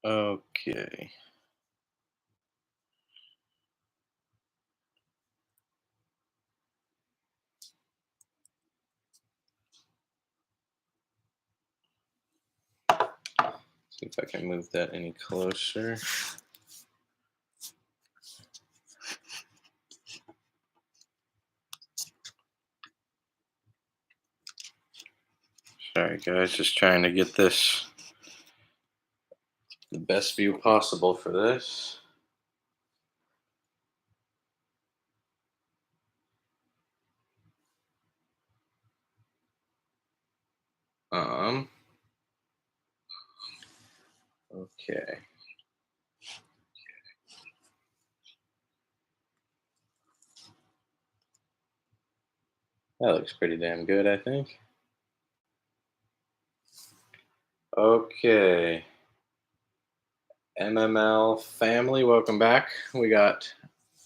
Okay. See if I can move that any closer. Sorry, guys, just trying to get this the best view possible for this. Um, okay. That looks pretty damn good, I think. Okay. MML family, welcome back. We got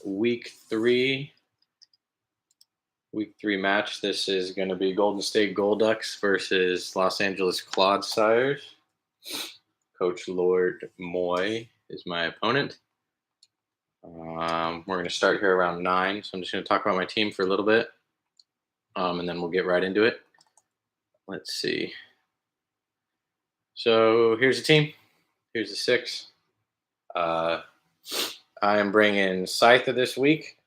week three, week three match. This is going to be Golden State Golducks versus Los Angeles Clodsires. Coach Lord Moy is my opponent. We're going to start here around 9, so I'm just going to talk about my team for a little bit, and then we'll get right into it. Let's see. So here's the team. Here's the 6. I am bringing Scyther this week.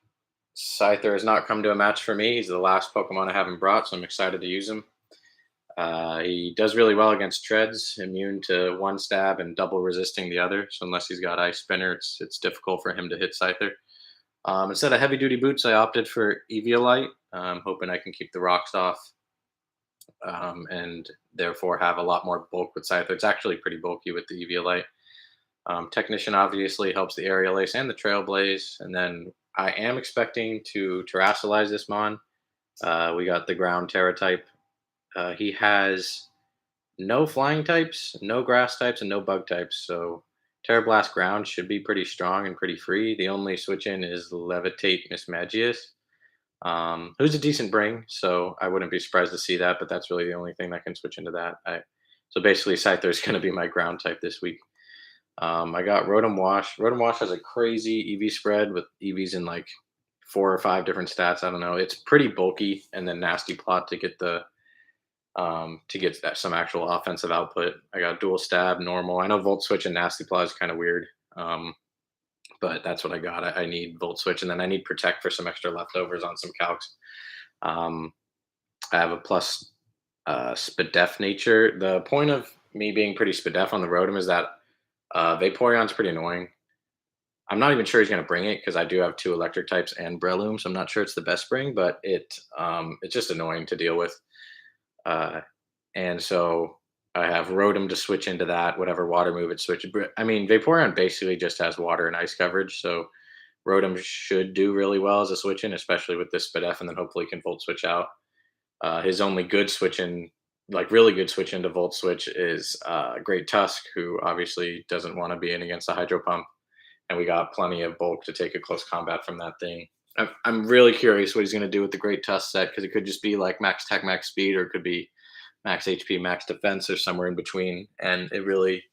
Scyther has not come to a match for me. He's the last Pokemon I haven't brought, so I'm excited to use him. He does really well against Treads, immune to one stab and double resisting the other. So unless he's got Ice Spinner, it's difficult for him to hit Scyther. Instead of heavy duty boots, I opted for Eviolite, hoping I can keep the rocks off and therefore have a lot more bulk with Scyther. It's actually pretty bulky with the Eviolite. Technician obviously helps the Aerial Ace and the Trailblaze. And then I am expecting to terrasilize this Mon. We got the ground Terra type. He has no flying types, no grass types, and no bug types. So Terra Blast ground should be pretty strong and pretty free. The only switch in is Levitate Mismagius, who's a decent bring. So I wouldn't be surprised to see that, but that's really the only thing that can switch into that. So basically, Scyther is going to be my ground type this week. I got Rotom Wash. Rotom Wash has a crazy EV spread with EVs in like 4 or 5 different stats. I don't know. It's pretty bulky and then nasty plot to get some actual offensive output. I got dual stab, normal. I know Volt Switch and nasty plot is kind of weird, but that's what I got. I need Volt Switch and then I need Protect for some extra leftovers on some calcs. I have a plus Spadef nature. The point of me being pretty Spadef on the Rotom is that Vaporeon's pretty annoying. I'm not even sure he's going to bring it because I do have 2 electric types and Breloom, so I'm not sure it's the best bring, but it's just annoying to deal with. And so I have Rotom to switch into that, whatever water move it switches. I mean, Vaporeon basically just has water and ice coverage, so Rotom should do really well as a switch in, especially with this Spadef, and then hopefully can Volt Switch out. His only good switch in, like really good switch into Volt Switch, is Great Tusk, who obviously doesn't want to be in against the Hydro Pump, and we got plenty of bulk to take a close combat from that thing. I'm really curious what he's going to do with the Great Tusk set because it could just be like max tech, max speed, or it could be max HP, max defense, or somewhere in between. And it really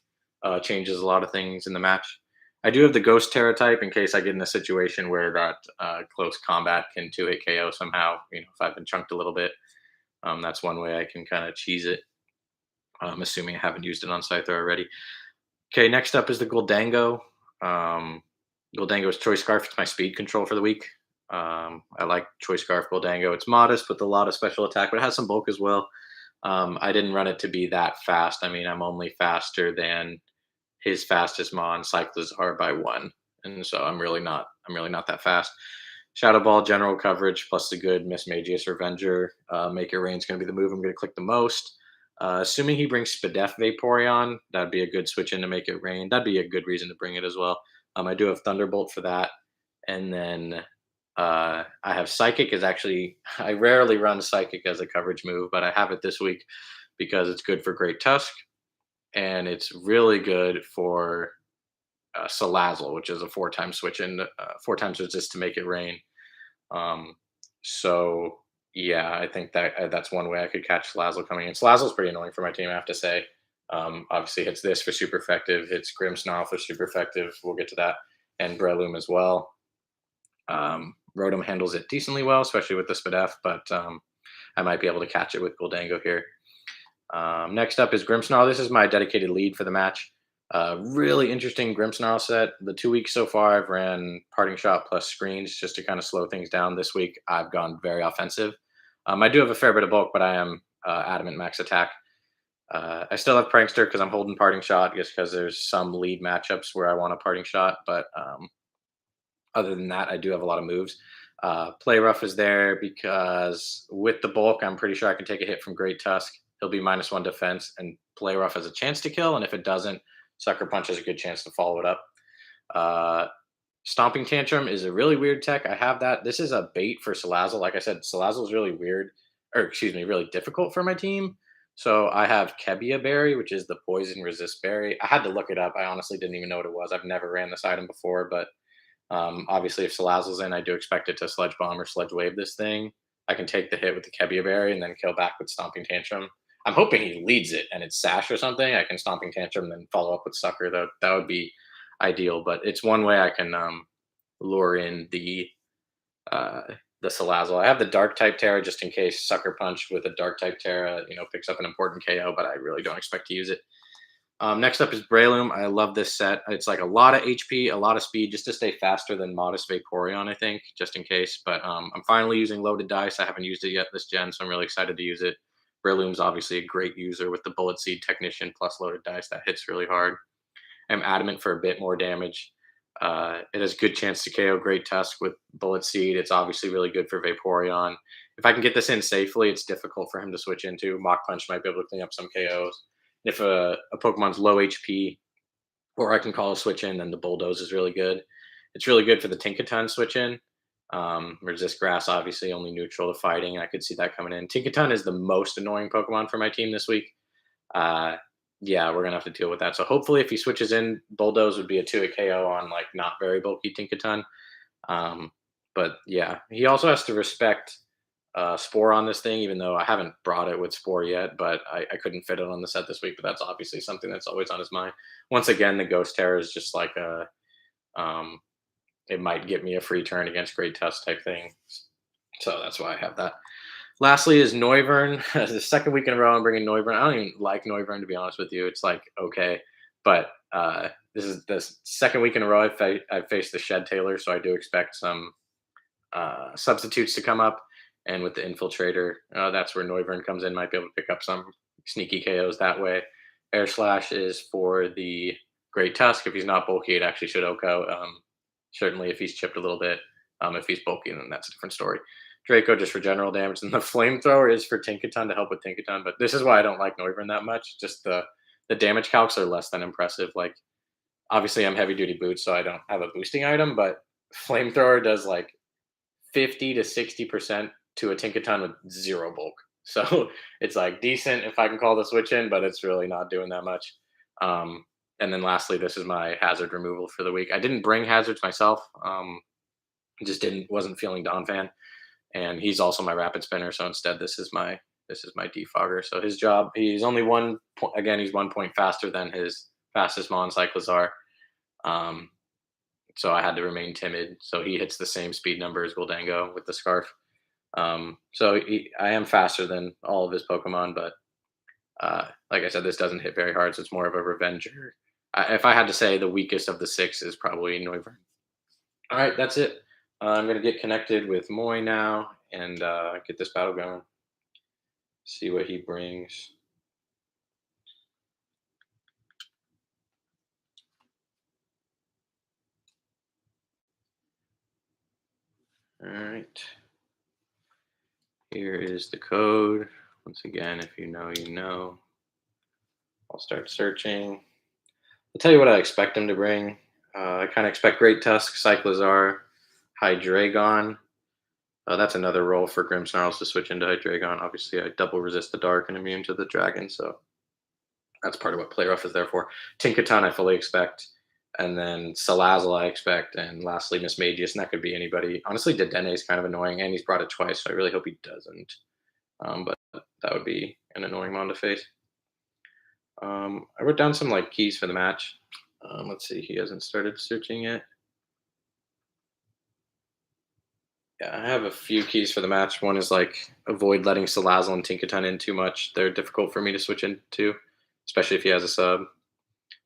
changes a lot of things in the match. I do have the Ghost Terra type in case I get in a situation where that close combat can 2-hit KO somehow. If I've been chunked a little bit, that's one way I can kind of cheese it. Assuming I haven't used it on Scyther already. Okay, next up is the Goldango. Goldango's Choice Scarf. It's my speed control for the week. I like Choice Scarf Goldango. It's modest with a lot of special attack, but it has some bulk as well. I didn't run it to be that fast. I mean, I'm only faster than his fastest Mon, Cyclizar, by 1, and so I'm really not that fast. Shadow Ball, general coverage, plus the good Mismagius Revenger. Make It Rain is going to be the move I'm going to click the most. Assuming he brings Spadef Vaporeon, that'd be a good switch in to Make It Rain. That'd be a good reason to bring it as well. I do have Thunderbolt for that, and then I have Psychic. Is actually I rarely run Psychic as a coverage move, but I have it this week because it's good for Great Tusk, and it's really good for Salazzle, which is a 4-time switch in, 4 times resist to Make It Rain. So yeah, I think that that's one way I could catch Salazzle coming in. Salazzle's pretty annoying for my team, I have to say. Obviously hits this for super effective, hits Grimmsnarl for super effective. We'll get to that. And Breloom as well. Rotom handles it decently well, especially with the Spadef, but I might be able to catch it with Goldango here. Next up is Grimmsnarl. This is my dedicated lead for the match. Really interesting Grimmsnarl set. The 2 weeks so far, I've ran Parting Shot plus Screens just to kind of slow things down. This week, I've gone very offensive. I do have a fair bit of bulk, but I am adamant max attack. I still have Prankster because I'm holding Parting Shot just because there's some lead matchups where I want a Parting Shot, but other than that, I do have a lot of moves. Play Rough is there because with the bulk, I'm pretty sure I can take a hit from Great Tusk. He'll be -1 defense, and Play Rough has a chance to kill. And if it doesn't, Sucker Punch has a good chance to follow it up. Uh, Stomping Tantrum is a really weird tech. I have that. This is a bait for Salazzle. Like I said, Salazzle is really weird, or excuse me, really difficult for my team. So I have Kebia Berry, which is the poison resist berry. I had to look it up. I honestly didn't even know what it was. I've never ran this item before, but obviously, if Salazzle's in, I do expect it to Sludge Bomb or Sludge Wave this thing. I can take the hit with the Kebia Berry and then kill back with Stomping Tantrum. I'm hoping he leads it and it's Sash or something. I can Stomping Tantrum and then follow up with Sucker. That would be ideal, but it's one way I can lure in uh, the Salazzle. I have the Dark type Terra just in case Sucker Punch with a Dark type Terra, picks up an important KO, but I really don't expect to use it. Next up is Breloom. I love this set. It's like a lot of HP, a lot of speed, just to stay faster than Modest Vaporeon, I think, just in case. But I'm finally using Loaded Dice. I haven't used it yet this gen, so I'm really excited to use it. Breloom's obviously a great user with the Bullet Seed Technician plus Loaded Dice. That hits really hard. I'm adamant for a bit more damage. It has a good chance to KO Great Tusk with Bullet Seed. It's obviously really good for Vaporeon. If I can get this in safely, it's difficult for him to switch into. Mach Punch might be able to clean up some KOs. If a Pokemon's low HP, or I can call a switch in, then the Bulldoze is really good. It's really good for the Tinkaton switch in. Resist Grass, obviously, only neutral to fighting. I could see that coming in. Tinkaton is the most annoying Pokemon for my team this week. Yeah, we're going to have to deal with that. So hopefully if he switches in, Bulldoze would be a 2-hit KO on like not very bulky Tinkaton. But yeah, he also has to respect Spore on this thing, even though I haven't brought it with Spore yet, but I couldn't fit it on the set this week. But that's obviously something that's always on his mind. Once again, the Ghost Terror is just like it might get me a free turn against Great Tusk type thing. So that's why I have that. Lastly is Noivern. The second week in a row I'm bringing Noivern. I don't even like Noivern, to be honest with you. It's like, okay. But this is the second week in a row I've faced the Shed Tailor, so I do expect some substitutes to come up. And with the Infiltrator, that's where Noivern comes in. Might be able to pick up some sneaky KOs that way. Air Slash is for the Great Tusk. If he's not bulky, it actually should OHKO. Certainly if he's chipped a little bit. If he's bulky, then that's a different story. Draco just for general damage. And the Flamethrower is for Tinkaton to help with Tinkaton. But this is why I don't like Noivern that much. Just the damage calcs are less than impressive. Like, obviously I'm heavy duty boots, so I don't have a boosting item, but Flamethrower does like 50 to 60% to a Tinkaton with 0 bulk. So it's like decent if I can call the switch in, but it's really not doing that much. And then lastly, this is my hazard removal for the week. I didn't bring hazards myself. Just wasn't feeling Donphan. And he's also my rapid spinner. So instead, this is my defogger. So his job, he's only he's 1 point faster than his fastest Mon Cyclizar. So I had to remain timid. So he hits the same speed number as Goldango with the Scarf. So I am faster than all of his Pokemon, but like I said, this doesn't hit very hard, so it's more of a revenger. If I had to say, the weakest of the 6 is probably Noivern. All right, that's it. I'm going to get connected with Moy now and get this battle going. See what he brings. All right. Here is the code. Once again, if you know, you know. I'll start searching. I'll tell you what I expect him to bring. I kind of expect Great Tusk, Cyclizar, Hydreigon. That's another role for Grimmsnarls to switch into Hydreigon. Obviously, I double resist the dark and immune to the dragon, so that's part of what Play Rough is there for. Tinkaton, I fully expect. And then Salazzle, I expect. And lastly, Mismagius, and that could be anybody. Honestly, Dedenne is kind of annoying, and he's brought it twice, so I really hope he doesn't. But that would be an annoying mon to face. I wrote down some like keys for the match. Let's see, he hasn't started searching yet. Yeah, I have a few keys for the match. One is like avoid letting Salazzle and Tinkaton in too much. They're difficult for me to switch into, especially if he has a sub.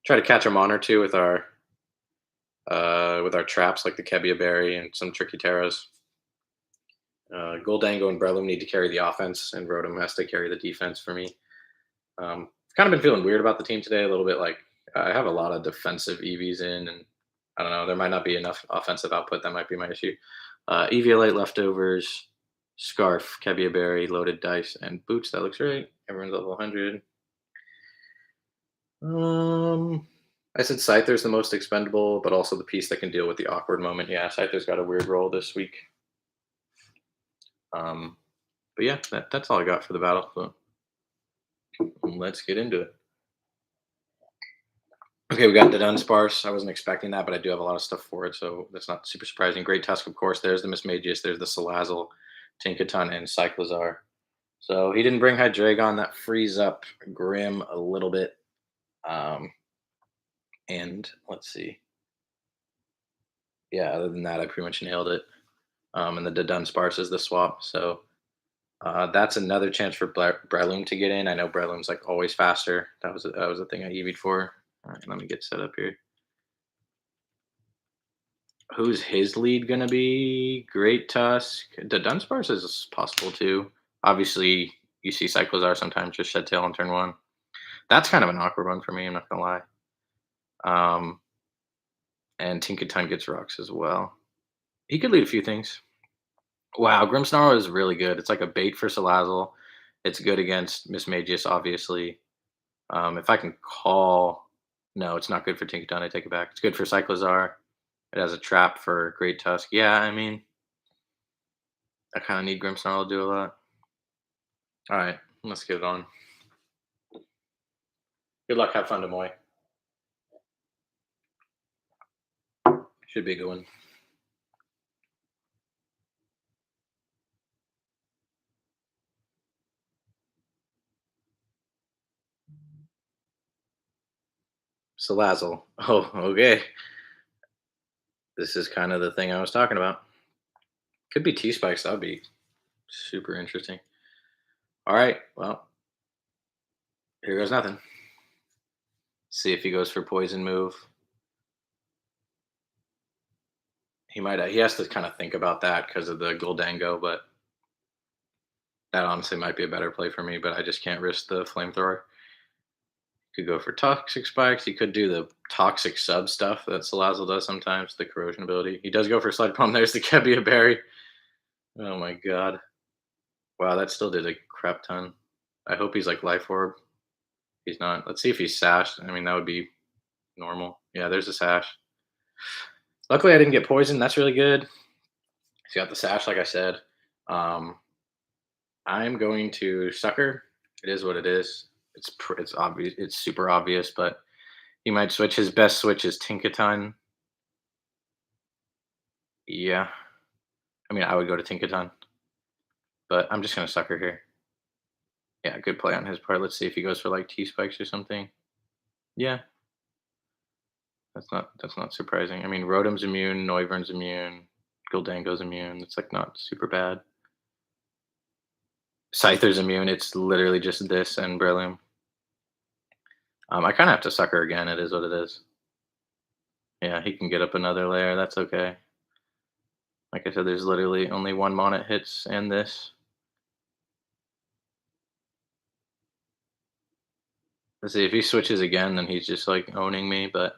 Try to catch him on or two with our traps like the Kebia Berry and some tricky Terras. Goldango and Breloom need to carry the offense, and Rotom has to carry the defense for me. I've kind of been feeling weird about the team today, a little bit like I have a lot of defensive EVs in, and I don't know, there might not be enough offensive output. That might be my issue. EVLate leftovers, Scarf, Kebia Berry, Loaded Dice, and Boots. That looks right. Everyone's level 100. I said Scyther's the most expendable, but also the piece that can deal with the awkward moment. Yeah, Scyther's got a weird role this week. Um, but yeah, that's all I got for the battle. So let's get into it. Okay, we got the Dunsparce. I wasn't expecting that, but I do have a lot of stuff for it, so that's not super surprising. Great Tusk, of course. There's the Mismagius, there's the Salazzle, Tinkaton, and Cyclizar. So he didn't bring Hydreigon. That frees up Grim a little bit. And let's see. Yeah, other than that, I pretty much nailed it. And the Dunsparce is the swap. So that's another chance for Breloom to get in. I know Breloom's like always faster. That was a thing I EV'd for. All right, let me get set up here. Who's his lead gonna be? Great Tusk. The Dunsparce is possible too. Obviously, you see Cyclizar sometimes just shed tail on turn one. That's kind of an awkward one for me. I'm not gonna lie. And Tinkaton gets rocks as well. He could lead a few things. Wow, Grimmsnarl is really good. It's like a bait for Salazzle. It's good against Mismagius, obviously. If I can call, no, it's not good for Tinkaton. I take it back. It's good for Cyclizar. It has a trap for Great Tusk. Yeah, I mean, I kind of need Grimmsnarl to do a lot. All right, let's get it on. Good luck. Have fun, Demoy. Should be a good one. Salazzle. Oh, okay. This is kind of the thing I was talking about. Could be T-Spikes. That would be super interesting. All right, well, here goes nothing. See if he goes for poison move. He might. He has to kind of think about that because of the Goldango, but that honestly might be a better play for me. But I just can't risk the flamethrower. Could go for toxic spikes. He could do the toxic sub stuff that Salazzle does sometimes. The corrosion ability. He does go for slide palm. There's the Kebia Berry. Oh my god! Wow, that still did a crap ton. I hope he's like life orb. He's not. Let's see if he's sashed. I mean, that would be normal. Yeah, there's a sash. Luckily, I didn't get poisoned. That's really good. He's got the sash, like I said. Um, I'm going to sucker. It is what it is. It's obvious. It's super obvious, but he might switch. His best switch is Tinkaton. Yeah, I mean, I would go to Tinkaton, but I'm just gonna sucker here. Yeah, good play on his part. Let's see if he goes for like T spikes or something. Yeah, that's not surprising. I mean, Rotom's immune, Noivern's immune, Goldango's immune. It's like not super bad. Scyther's immune. It's literally just this and Breloom. I kind of have to sucker again. It is what it is. Yeah, he can get up another layer. That's okay. Like I said, there's literally only one Monet hits and this. Let's see if he switches again, then he's just like owning me. But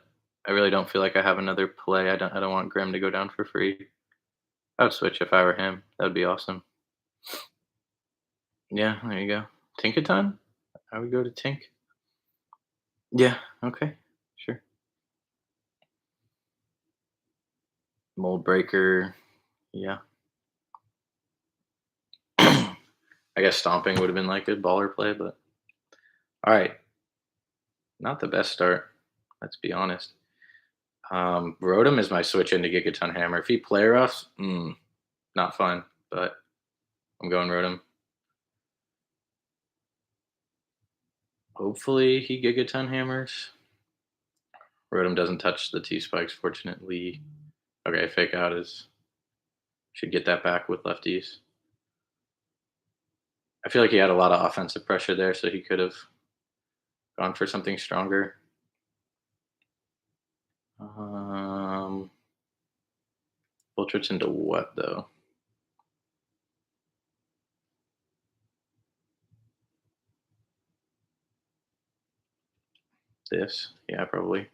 I really don't feel like I have another play. I don't want Grim to go down for free. I would switch if I were him. That would be awesome. Yeah, there you go. Tinkaton? I would go to Tink. Yeah. Okay. Sure. Mold Breaker. Yeah. I guess stomping would have been like a baller play, but all right. Not the best start. Let's be honest. Rotom is my switch into Gigaton Hammer. If he play roughs, not fun, but I'm going Rotom. Hopefully he Gigaton hammers. Rotom doesn't touch the T spikes, fortunately. Okay, fake out is should get that back with lefties. I feel like he had a lot of offensive pressure there, so he could have gone for something stronger. Ultrich into what though? This? Yeah, probably.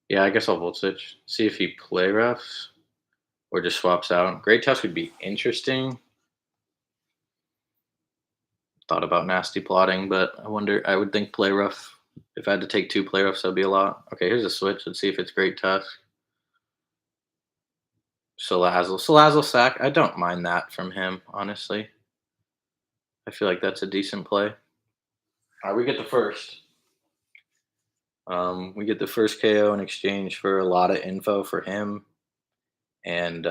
Yeah, I guess I'll Volt Switch. See if he play roughs or just swaps out. Great Tusk would be interesting. Thought about nasty plotting, but I wonder. I would think play rough. If I had to take 2 play roughs, that'd be a lot. Okay, here's a switch. Let's see if it's Great Tusk. Salazzle sack. I don't mind that from him, honestly. I feel like that's a decent play. All right, we get the first. We get the first KO in exchange for a lot of info for him, and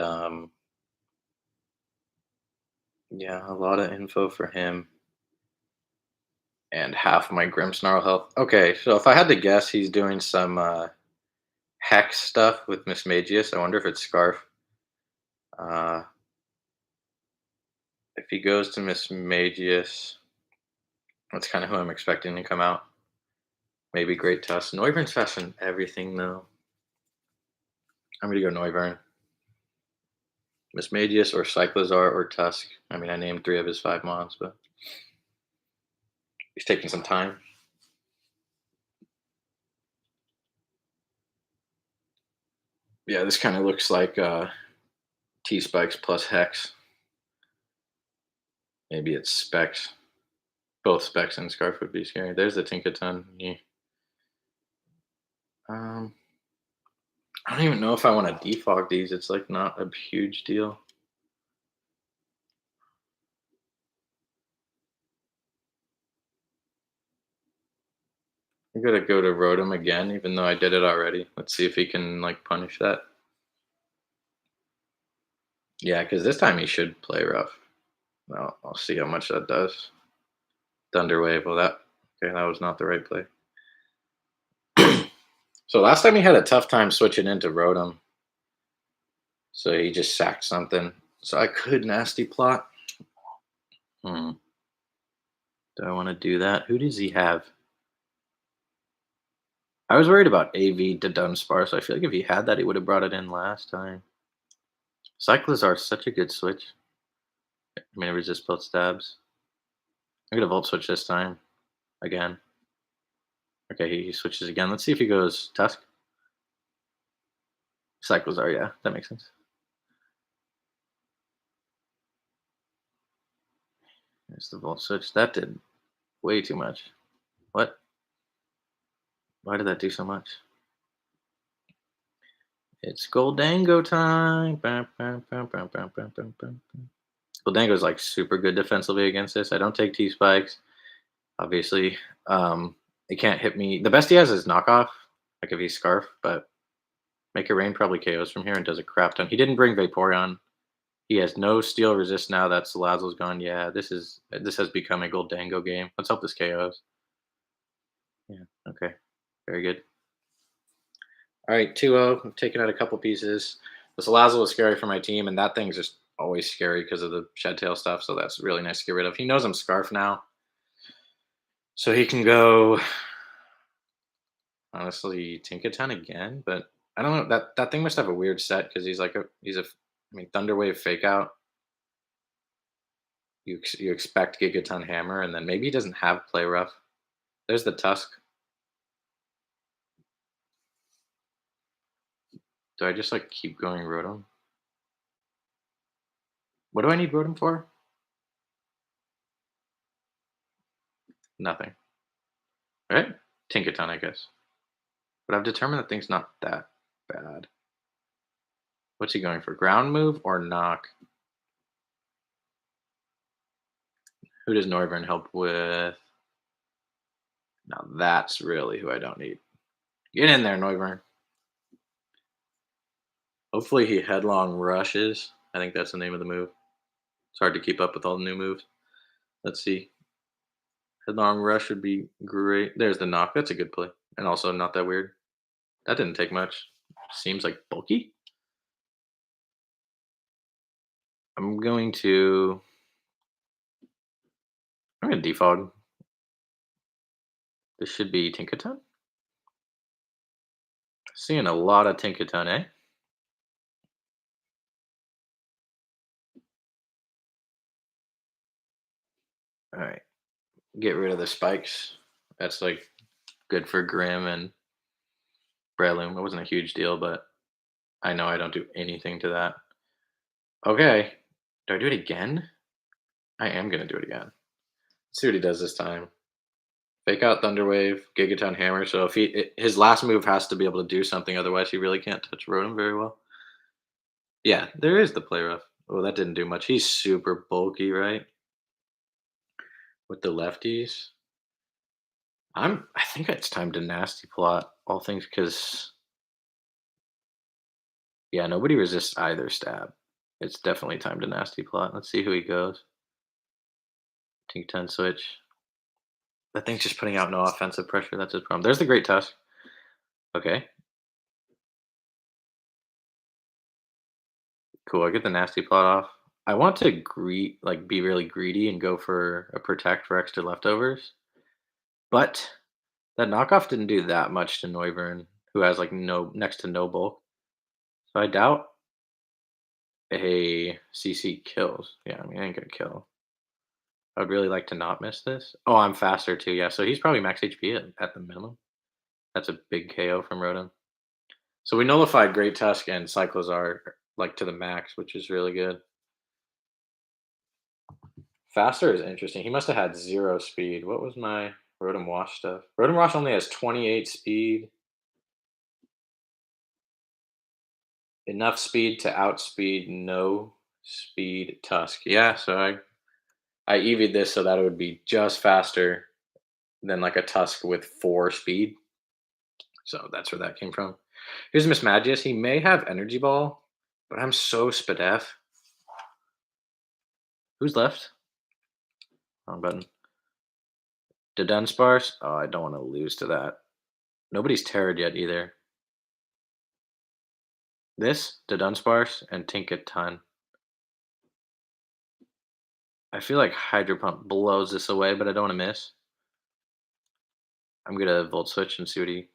yeah, a lot of info for him, and half my Grimmsnarl health. Okay, so if I had to guess, he's doing some hex stuff with Miss Magius. I wonder if it's Scarf. Uh, if he goes to Miss Magius, that's kind of who I'm expecting to come out. Maybe Great Tusk. Noivern's faster than everything, though. I'm going to go Noivern. Miss Magius or Cyclozar or Tusk. I mean, I named 3 of his 5 mons, but he's taking some time. Yeah, this kind of looks like T Spikes plus Hex. Maybe it's Specs. Both Specs and Scarf would be scary. There's the Tinkaton. Yeah. Um, I don't even know if I want to defog these. It's like not a huge deal. I'm gonna go to Rotom again, even though I did it already. Let's see if he can like punish that. Yeah, because this time he should play rough. Well, I'll see how much that does. Thunder Wave. Well, that was not the right play. So last time he had a tough time switching into Rotom, so he just sacked something. So I could nasty plot. Hmm. Do I want to do that? Who does he have? I was worried about AV to Dunsparce. So I feel like if he had that, he would have brought it in last time. Cyclozar is such a good switch. I mean, it resists both stabs. I'm gonna Volt Switch this time. Again. Okay, he switches again. Let's see if he goes Tusk. Cyclozar, yeah, that makes sense. There's the Volt Switch. That did way too much. What? Why did that do so much? It's Goldango time. Goldango is like super good defensively against this. I don't take T spikes, obviously. It can't hit me. The best he has is knockoff, like if he's Scarf, but Make It Rain probably KOs from here and does a crap ton. He didn't bring Vaporeon. He has no steel resist now that Salazzle's gone. Yeah, this has become a Goldango game. Let's hope this KOs. Yeah, okay. Very good. All right, 2-0. I'm taking out a couple pieces. The Salazzle was scary for my team, and that thing's just always scary because of the shed tail stuff, so that's really nice to get rid of. He knows I'm Scarf now. So he can go honestly Tinkaton again, but I don't know. That thing must have a weird set because I mean Thunder Wave fake out. You expect Gigaton Hammer, and then maybe he doesn't have Play Rough. There's the Tusk. Do I just like keep going Rotom? What do I need Rotom for? Nothing. Right? Tinkaton, I guess. But I've determined that thing's not that bad. What's he going for? Ground move or knock? Who does Noivern help with? Now that's really who I don't need. Get in there, Noivern. Hopefully he headlong rushes. I think that's the name of the move. It's hard to keep up with all the new moves. Let's see. Headlong rush would be great. There's the knock. That's a good play. And also not that weird. That didn't take much. Seems like bulky. I'm going to I'm gonna defog. This should be Tinkaton. Seeing a lot of Tinkaton, eh? Alright. Get rid of the spikes. That's like good for Grim and Breloom. It wasn't a huge deal, but I know I don't do anything to that. Okay. Do I do it again? I am gonna do it again. Let's see what he does this time. Fake out Thunderwave, Gigaton Hammer. So if his last move has to be able to do something, otherwise he really can't touch Rotom very well. Yeah, there is the play rough. Oh, that didn't do much. He's super bulky, right? With the lefties. I think it's time to nasty plot all things because yeah, nobody resists either stab. It's definitely time to nasty plot. Let's see who he goes. Tink 10 switch. That thing's just putting out no offensive pressure. That's his problem. There's the Great Tusk. Okay, cool. I get the nasty plot off. I want to be really greedy and go for a protect for extra leftovers, but that knockoff didn't do that much to Noivern, who has like no next to no bulk. So I doubt a CC kills. Yeah, I mean, I ain't gonna kill. I'd really like to not miss this. Oh, I'm faster too. Yeah, so he's probably max HP at the minimum. That's a big KO from Rotom. So we nullified Great Tusk and Cyclozar like to the max, which is really good. Faster is interesting. He must have had 0 speed. What was my Rotom Wash stuff? Rotom Wash only has 28 speed. Enough speed to outspeed no speed Tusk. Yeah, so I EV'd this so that it would be just faster than like a Tusk with 4 speed. So that's where that came from. Here's Miss Magius. He may have Energy Ball, but I'm so Spadef. Who's left? Wrong button. The Dunsparce? Oh, I don't want to lose to that. Nobody's terrored yet either. This, the Dunsparce, and Tinkaton. I feel like Hydro Pump blows this away, but I don't want to miss. I'm gonna Volt Switch and see what he.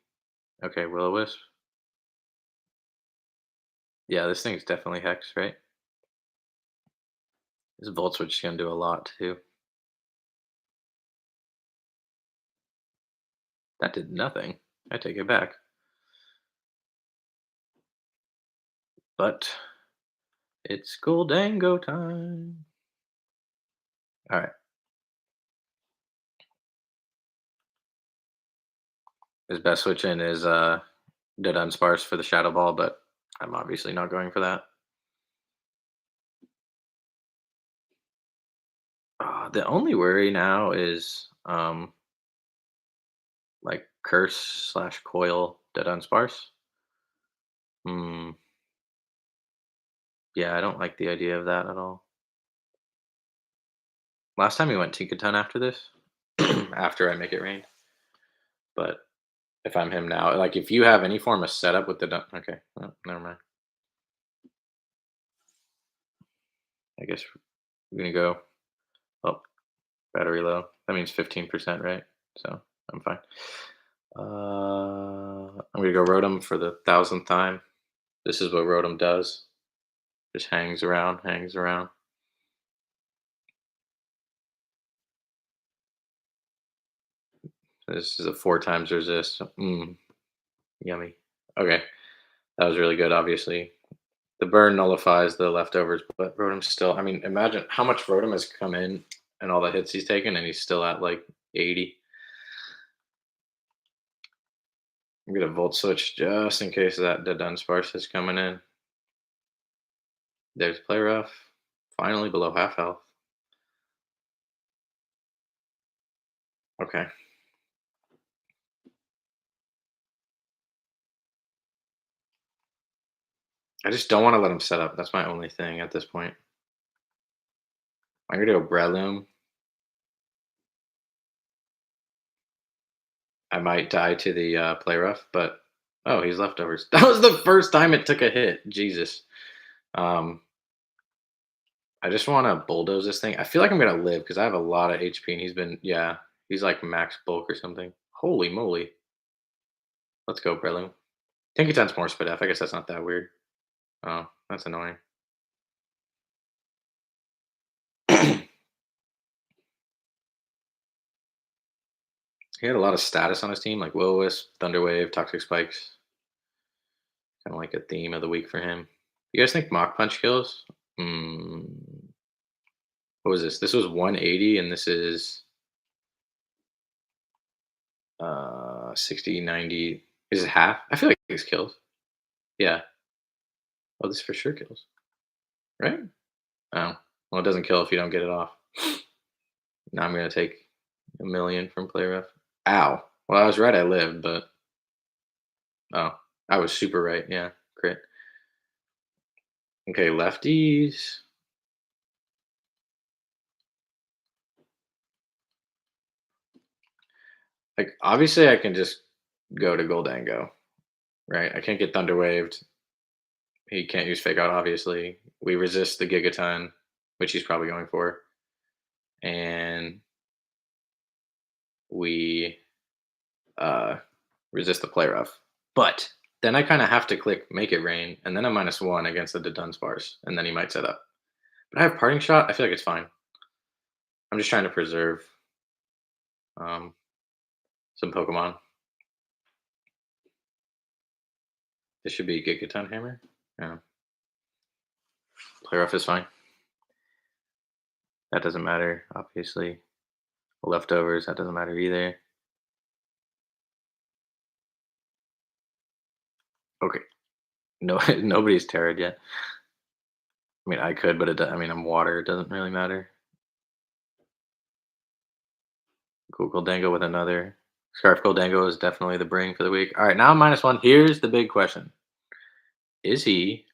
Okay, Will-O-Wisp. Yeah, this thing's definitely Hex, right? This Volt Switch is gonna do a lot too. That did nothing. I take it back. But it's Goldango time. All right. His best switch in is Dead Unsparse for the Shadow Ball, but I'm obviously not going for that. The only worry now is like Curse slash Coil Dead Unsparse. Hmm. Yeah, I don't like the idea of that at all. Last time we went Tinkaton after this, after I make it rain. But if I'm him now, like if you have any form of setup with the okay, well, never mind. I guess we're gonna go. Oh, battery low. That means 15%, right? So I'm fine. I'm gonna go Rotom for the 1000th time. This is what Rotom does. Just hangs around, hangs around. This is a 4 times resist. Yummy. Okay, that was really good. Obviously, the burn nullifies the leftovers, but Rotom still. I mean, imagine how much Rotom has come in and all the hits he's taken, and he's still at like 80. I'm gonna Volt Switch just in case that the Dunsparce is coming in. There's Play Rough. Finally below half health. Okay. I just don't want to let him set up. That's my only thing at this point. I'm gonna go Breloom. I might die to the play rough, but oh, he's leftovers. That was the first time it took a hit. Jesus. Um, I just want to bulldoze this thing. I feel like I'm gonna live because I have a lot of HP, and yeah, he's like max bulk or something. Holy moly! Let's go, Prelude. Tinky Ten's more Spadef. I guess that's not that weird. Oh, that's annoying. He had a lot of status on his team, like Will Wisp, Thunderwave, Toxic Spikes. Kind of like a theme of the week for him. You guys think Mach Punch kills? Mm, what was this? This was 180, and this is 60, 90. Is it half? I feel like this kills. Yeah. Oh, this for sure kills. Right? Oh. Well, it doesn't kill if you don't get it off. Now I'm going to take a million from play ref. Ow. Well, I was right. I lived, but oh, I was super right. Yeah. Crit. Okay, lefties. Like, obviously, I can just go to Goldango, right? I can't get Thunder Waved. He can't use Fake Out, obviously. We resist the Gigaton, which he's probably going for. And we uh, resist the Play Rough. But then I kind of have to click Make It Rain, and then I'm -1 against the Dunsparce, and then he might set up. But I have Parting Shot. I feel like it's fine. I'm just trying to preserve um, some Pokemon. This should be Gigaton Hammer. Yeah. Play Rough is fine. That doesn't matter, obviously. Leftovers, that doesn't matter either. Okay. No, nobody's terrored yet. I mean, I could, but I mean, I'm water. It doesn't really matter. Cool Goldango with another. Scarf Goldango is definitely the bring for the week. All right, now I'm -1. Here's the big question: is he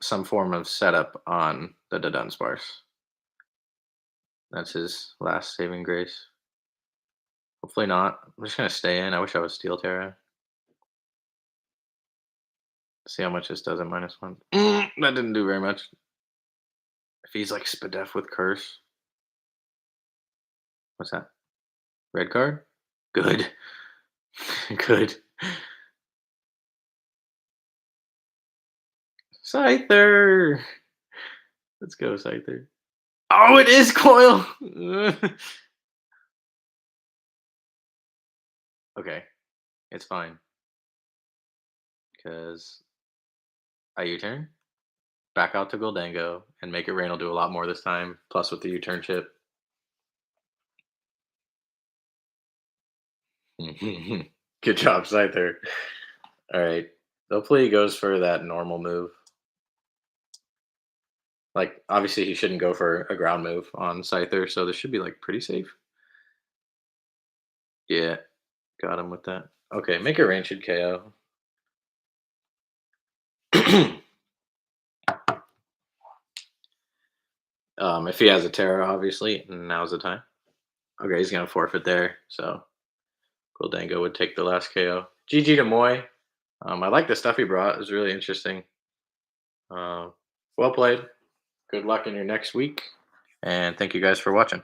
some form of setup on the Dunsparce? That's his last saving grace. Hopefully not. I'm just gonna stay in. I wish I was Steel Terra. See how much this does at -1. That didn't do very much. If he's like Spadef with Curse, what's that? Red card? Good. Good. Scyther! Let's go, Scyther. Oh, it is Coil! Okay, it's fine. Because I U-turn, back out to Goldango, and Make It Rain will do a lot more this time, plus with the U-turn chip. Good job, Scyther. Alright. Hopefully he goes for that normal move. Like, obviously he shouldn't go for a ground move on Scyther, so this should be, like, pretty safe. Yeah, got him with that. Okay, Make It Rain should KO. If he has a Terra, obviously, now's the time. Okay, he's gonna forfeit there, so Goldango would take the last KO. GG to Moy. I like the stuff he brought. It was really interesting. Uh, well played. Good luck in your next week, and thank you guys for watching.